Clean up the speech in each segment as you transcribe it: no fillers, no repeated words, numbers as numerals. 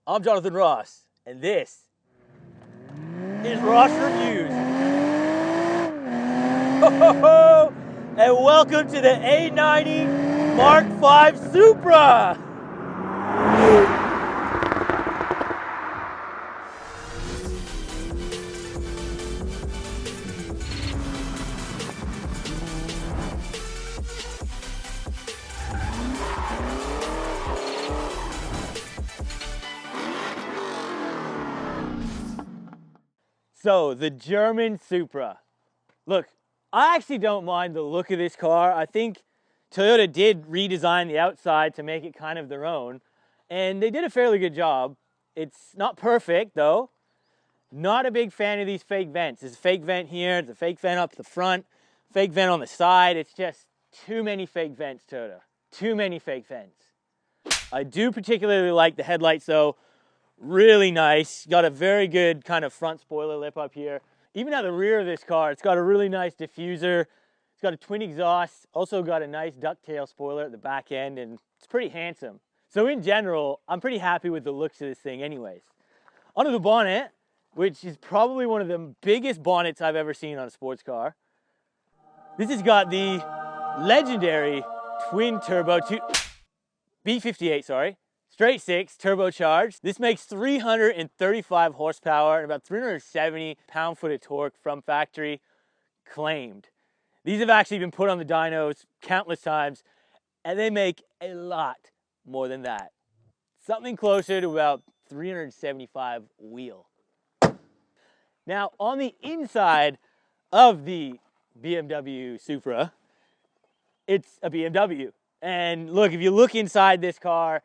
I'm Jonathan Ross, and this is Ross Reviews. Ho-ho-ho! And welcome to the A90 Mark 5 Supra. So, the German Supra. Look, I actually don't mind the look of this car. I think Toyota did redesign the outside to make it kind of their own, and they did a fairly good job. It's not perfect, though. Not a big fan of these fake vents. There's a fake vent here, there's a fake vent up the front, fake vent on the side. It's just too many fake vents, Toyota. Too many fake vents. I do particularly like the headlights, though. Really nice. Got a very good kind of front spoiler lip up here. Even at the rear of this car, it's got a really nice diffuser. It's got a twin exhaust. Also got a nice ducktail spoiler at the back end, and it's pretty handsome. So in general, I'm pretty happy with the looks of this thing anyways. Onto the bonnet, which is probably one of the biggest bonnets I've ever seen on a sports car. This has got the legendary twin turbo B58, sorry. Straight six, turbocharged. This makes 335 horsepower and about 370 pound-foot of torque from factory, claimed. These have actually been put on the dynos countless times, and they make a lot more than that. Something closer to about 375 wheel. Now, on the inside of the BMW Supra, it's a BMW. And look, if you look inside this car,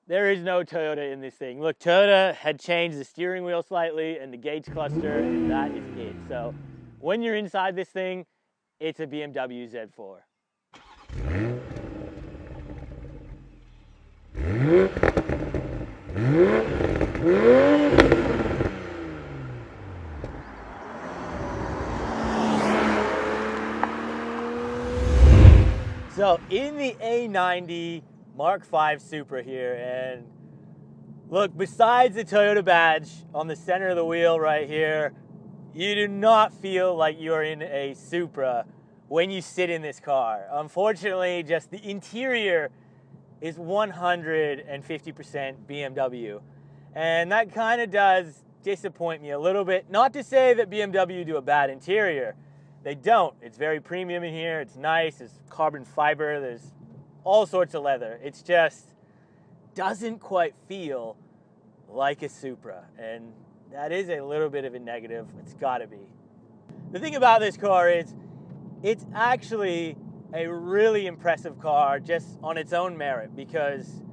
there is no Toyota in this thing. Look, Toyota had changed the steering wheel slightly and the gauge cluster, and that is it. So when you're inside this thing, it's a BMW Z4. So in the A90 Mark 5 Supra here, and look, besides the Toyota badge on the center of the wheel right here, you do not feel like you're in a Supra when you sit in this car. Unfortunately, just the interior is 150% BMW. And that kind of does disappoint me a little bit. Not to say that BMW do a bad interior. They don't. It's very premium in here. It's nice. There's carbon fiber. There's all sorts of leather. It's just doesn't quite feel like a Supra, and that is a little bit of a negative. It's gotta be. The thing about this car is it's actually a really impressive car just on its own merit, because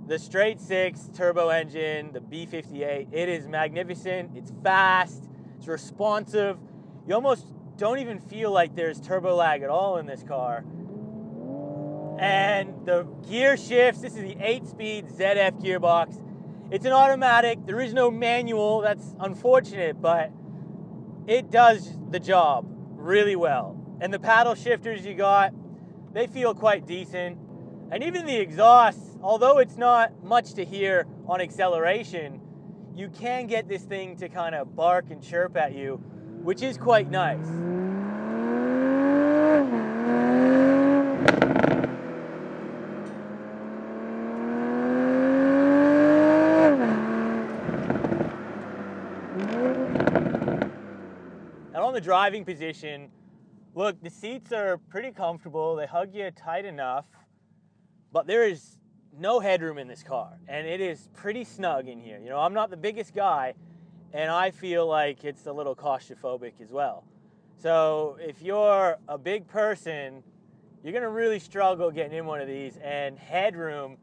the straight six turbo engine, the B58, it is magnificent. It's fast, it's responsive. You almost don't even feel like there's turbo lag at all in this car. And the gear shifts, this is the 8-speed ZF gearbox. It's an automatic, there is no manual. That's unfortunate, but it does the job really well. And the paddle shifters you got, they feel quite decent. And even the exhaust, although it's not much to hear on acceleration, you can get this thing to kind of bark and chirp at you, which is quite nice. And on the driving position, look, the seats are pretty comfortable. They hug you tight enough, but there is no headroom in this car, and it is pretty snug in here. You know, I'm not the biggest guy, and I feel like it's a little claustrophobic as well. So if you're a big person, you're gonna really struggle getting in one of these, and headroom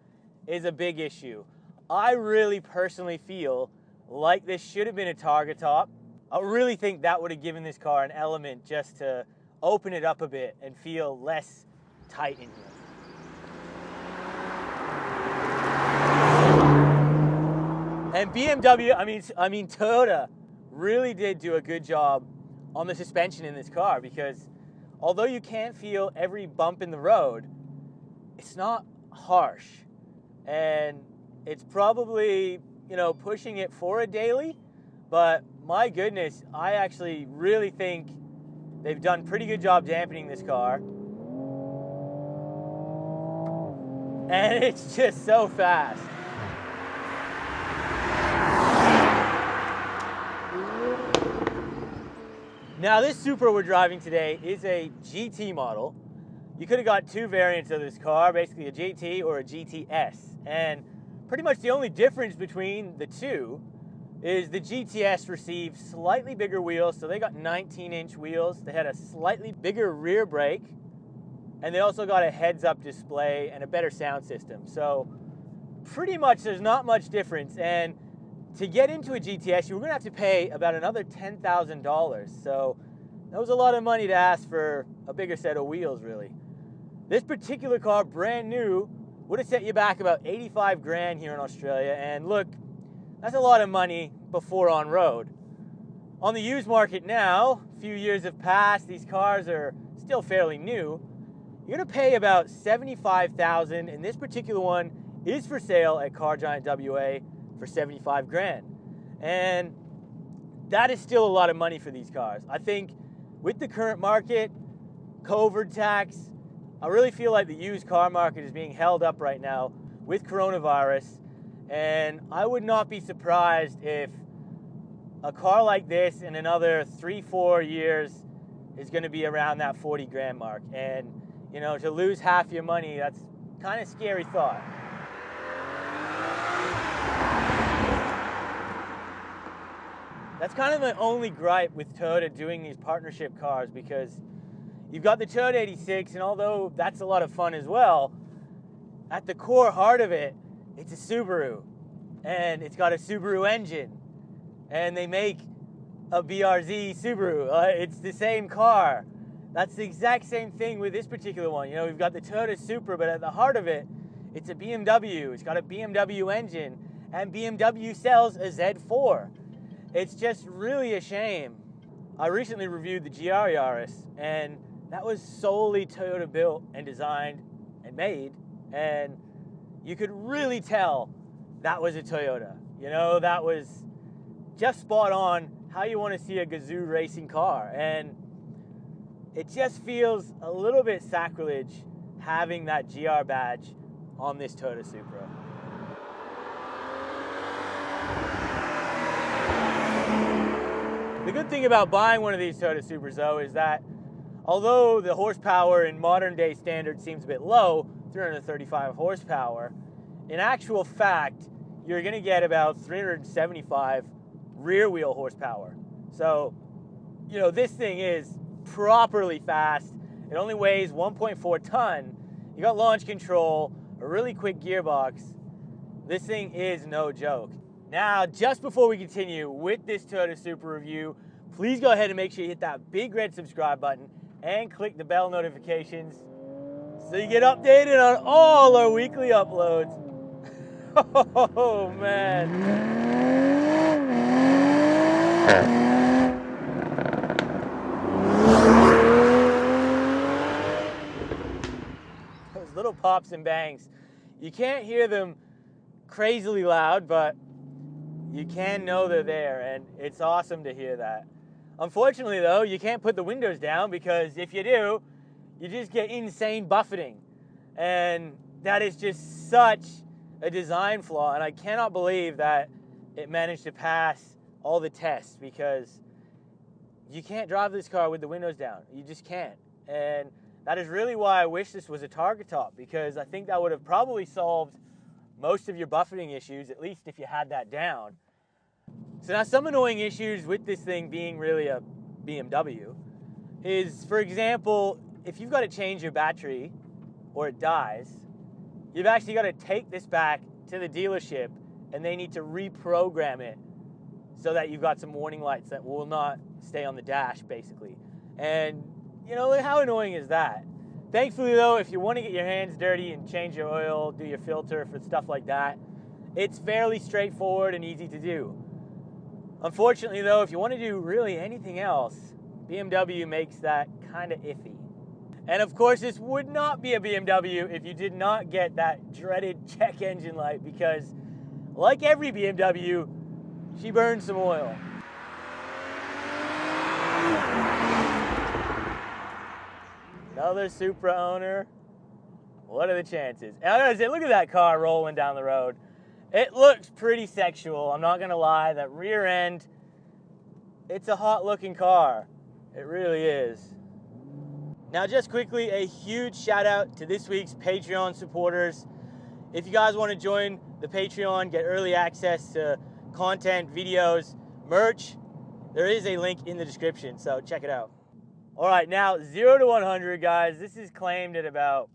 is a big issue. I really personally feel like this should have been a targa top. I really think that would have given this car an element just to open it up a bit and feel less tight in here. And BMW, I mean Toyota really did do a good job on the suspension in this car, because although you can't feel every bump in the road, it's not harsh. And it's probably you know, pushing it for a daily, but my goodness, I actually really think they've done a pretty good job dampening this car. And it's just so fast. Now this Supra we're driving today is a GT model. You could have got two variants of this car, basically a GT or a GTS. And pretty much the only difference between the two is the GTS received slightly bigger wheels, so they got 19-inch wheels. They had a slightly bigger rear brake, and they also got a heads-up display and a better sound system. So pretty much there's not much difference. And to get into a GTS, you were gonna have to pay about another $10,000. So that was a lot of money to ask for a bigger set of wheels, really. This particular car, brand new, would have set you back about 85 grand here in Australia. And look, that's a lot of money before on road. On the used market now, a few years have passed, these cars are still fairly new. You're gonna pay about $75,000, and this particular one is for sale at Car Giant WA for 75 grand. And that is still a lot of money for these cars. I think with the current market, COVID tax, I really feel like the used car market is being held up right now with coronavirus. And I would not be surprised if a car like this in another 3-4 years is gonna be around that 40 grand mark. And you know, to lose half your money, that's kind of scary thought. That's kind of the only gripe with Toyota doing these partnership cars, because you've got the Toyota 86, and although that's a lot of fun as well, at the core heart of it, it's a Subaru, and it's got a Subaru engine, and they make a BRZ Subaru. It's the same car. That's the exact same thing with this particular one. You know, we've got the Toyota Supra, but at the heart of it, it's a BMW. It's got a BMW engine, and BMW sells a Z4. It's just really a shame. I recently reviewed the GR Yaris, and that was solely Toyota built and designed and made, and you could really tell that was a Toyota. You know, that was just spot on how you want to see a Gazoo racing car. And it just feels a little bit sacrilege having that GR badge on this Toyota Supra. The good thing about buying one of these Toyota Supras, though, is that although the horsepower in modern day standards seems a bit low, 335 horsepower, in actual fact, you're gonna get about 375 rear wheel horsepower. So, you know, this thing is properly fast. It only weighs 1.4 ton. You got launch control, a really quick gearbox. This thing is no joke. Now, just before we continue with this Toyota Supra review, please go ahead and make sure you hit that big red subscribe button and click the bell notifications so you get updated on all our weekly uploads. Oh, man. Those little pops and bangs. You can't hear them crazily loud, but you can know they're there, and it's awesome to hear that. Unfortunately, though, you can't put the windows down, because if you do, you just get insane buffeting. And that is just such a design flaw, and I cannot believe that it managed to pass all the tests, because you can't drive this car with the windows down. You just can't. And that is really why I wish this was a target top, because I think that would have probably solved most of your buffeting issues, at least if you had that down. So now, some annoying issues with this thing being really a BMW is, for example, if you've got to change your battery or it dies, you've actually got to take this back to the dealership, and they need to reprogram it so that you've got some warning lights that will not stay on the dash, basically. And, you know, how annoying is that? Thankfully, though, if you want to get your hands dirty and change your oil, do your filter for stuff like that, it's fairly straightforward and easy to do. Unfortunately, though, if you want to do really anything else, BMW makes that kind of iffy. And of course, this would not be a BMW if you did not get that dreaded check engine light, because like every BMW, she burns some oil. Another Supra owner. What are the chances? And I gotta say, look at that car rolling down the road. It looks pretty sexual, I'm not gonna lie. That rear end, it's a hot looking car. It really is. Now just quickly, a huge shout out to this week's Patreon supporters. If you guys want to join the Patreon, get early access to content, videos, merch, there is a link in the description, so check it out. All right, now 0 to 100, guys. This is claimed at about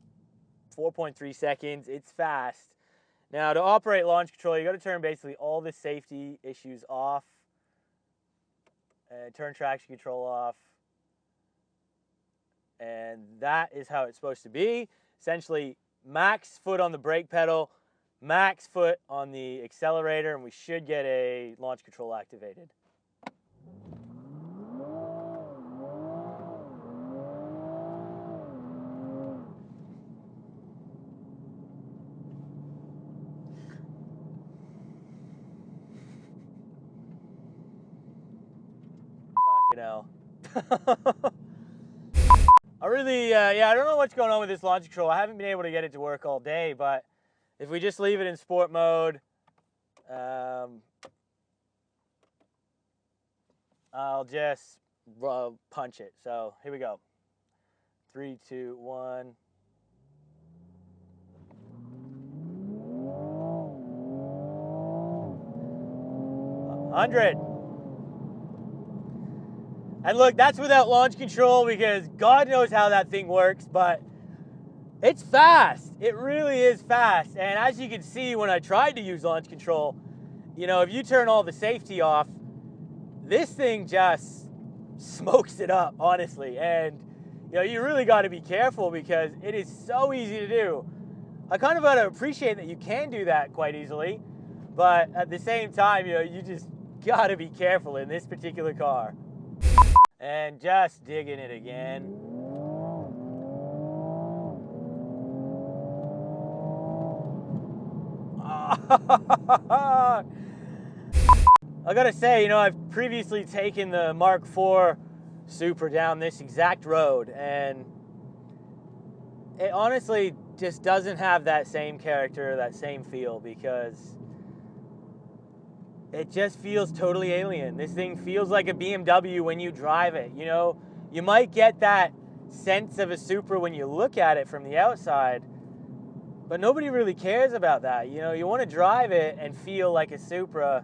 4.3 seconds. It's fast. Now to operate launch control, you got to turn basically all the safety issues off. And turn traction control off. And that is how it's supposed to be. Essentially, max foot on the brake pedal, max foot on the accelerator, and we should get a launch control activated. Fucking hell. I don't know what's going on with this launch control. I haven't been able to get it to work all day, but if we just leave it in sport mode, I'll just punch it. So here we go. 3, 2, 1. 100. And look, that's without launch control because God knows how that thing works, but it's fast. It really is fast. And as you can see, when I tried to use launch control, you know, if you turn all the safety off, this thing just smokes it up, honestly. And, you know, you really got to be careful because it is so easy to do. I kind of got to appreciate that you can do that quite easily, but at the same time, you know, you just got to be careful in this particular car. And just digging it again. I gotta say, you know, I've previously taken the Mk5 Supra down this exact road, and it honestly just doesn't have that same character, that same feel, because it just feels totally alien. This thing feels like a BMW when you drive it. You know, you might get that sense of a Supra when you look at it from the outside, but nobody really cares about that. You know, you want to drive it and feel like a Supra.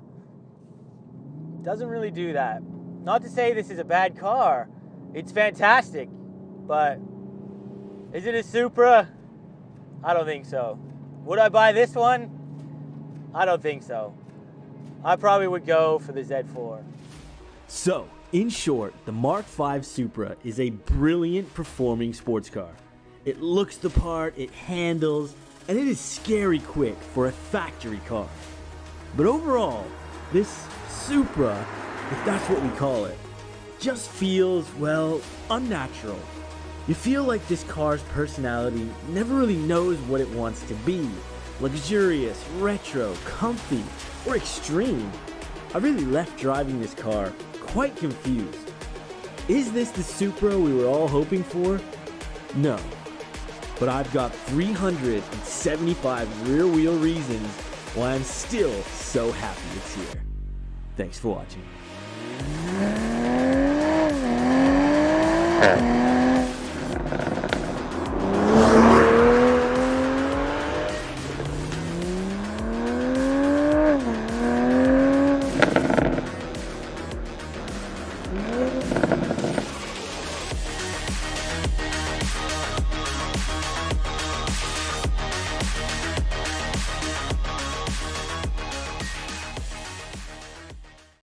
Doesn't really do that. Not to say this is a bad car. It's fantastic, but is it a Supra? I don't think so. Would I buy this one? I don't think so. I probably would go for the Z4. So, in short, the Mk5 Supra is a brilliant performing sports car. It looks the part, it handles, and it is scary quick for a factory car. But overall, this Supra, if that's what we call it, just feels, well, unnatural. You feel like this car's personality never really knows what it wants to be. Luxurious, retro, comfy, or extreme. I really left driving this car quite confused. Is this the Supra we were all hoping for? No. But I've got 375 rear wheel reasons why I'm still so happy it's here. Thanks for watching.